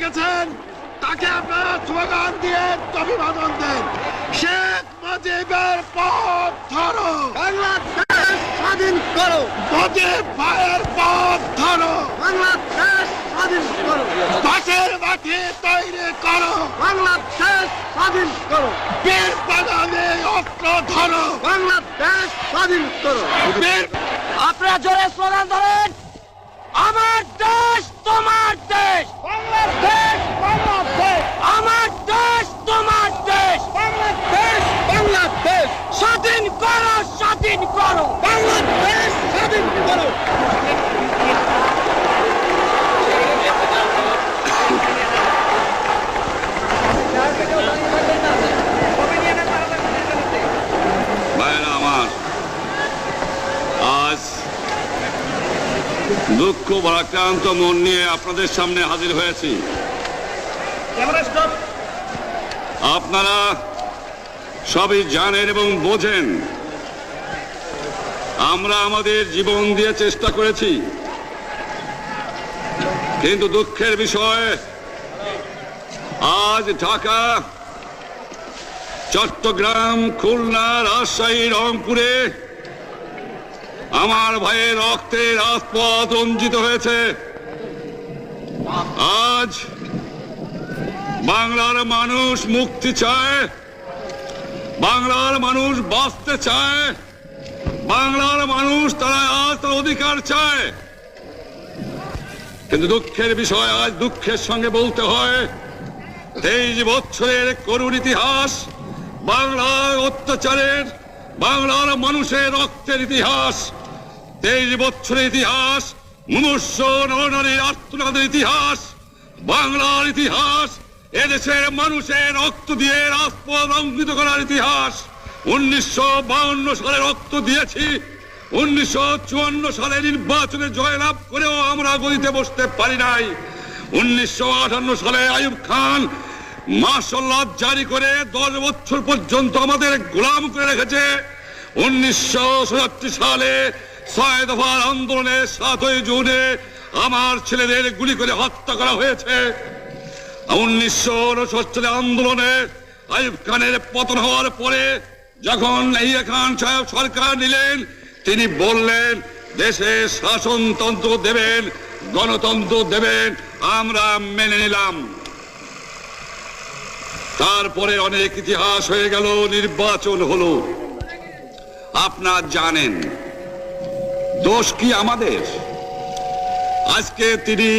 গেছেন তাকে আপনারা স্লোগান দিয়ে অভিবাদন দেন। শেখ মুজিবের পথ ধরো, বাংলাদেশ স্বাধীন করো, মুজিব ভাইয়ের পথ ধরো, বাংলাদেশ স্বাধীন করো, বাঁশের মাটি তৈরি করো, বাংলাদেশ স্বাধীন করো, বীর বাগানে অস্ত্র ধরো, বাংলাদেশ স্বাধীন করো। বীর আপনারা জোরে স্লোগান ধরেন, আমার দেশ তোমার দেশ, বাংলাদেশ বাংলাদেশ, আমার দেশ তোমার দেশ, বাংলাদেশ বাংলাদেশ, স্বাধীন করো, স্বাধীন করো, বাংলাদেশ স্বাধীন করো। ভাইরা আমার, আজ দুঃখ ভারাক্রান্ত মন নিয়ে আপনাদের সামনে হাজির হয়েছি। আপনারা সবই জানেন এবং বোঝেন আমরা আমাদের জীবন দিয়ে চেষ্টা করেছি, কিন্তু দুঃখের বিষয় আজ ঢাকা, চট্টগ্রাম, খুলনা, রাজশাহী, রংপুরে আমার ভাইয়ের রক্তে রাজপথ রঞ্জিত হয়েছে। আজ বাংলার মানুষ মুক্তি চায়, বাংলার মানুষ বাঁচতে চায়, বাংলার মানুষ তারা আজ তার অধিকার চায়। কিন্তু দুঃখের বিষয়, আজ দুঃখের সঙ্গে বলতে হয় 23 বছরের করুণ ইতিহাস, বাংলার অত্যাচারের, বাংলার মানুষের রক্তের ইতিহাস, 23 বছরের ইতিহাস, মুমূর্ষ নরনারীর আর্তনাদের ইতিহাস, বাংলার ইতিহাস, এদেশের মানুষের রক্ত দিয়ে রাজপথ অঙ্কিত করার ইতিহাস। 1952 সালে রক্ত দিয়েছি, 1954 সালে নির্বাচনে জয়লাভ করেও আমরা গদিতে বসতে পারি নাই। 1958 সালে আইয়ুব খান মার্শাল ল জারি করে 10 বছর পর্যন্ত আমাদের গোলাম করে রেখেছে। 1967 সালে 6 দফার আন্দোলনে 7ই জুনে আমার ছেলেদের গুলি করে হত্যা করা হয়েছে। 1969 সালে আন্দোলনে আইয়ুব খানের পতন হওয়ার পরে যখন ইয়াহিয়া খান সাহেব সরকার নিলেন, তিনি বললেন দেশে শাসনতন্ত্র দেবেন, গণতন্ত্র দেবেন, আমরা মেনে নিলাম। তারপরে অনেক ইতিহাস হয়ে গেল, নির্বাচন হলো। আপনারা জানেন দোষ কি আমাদের? আজকে তিনি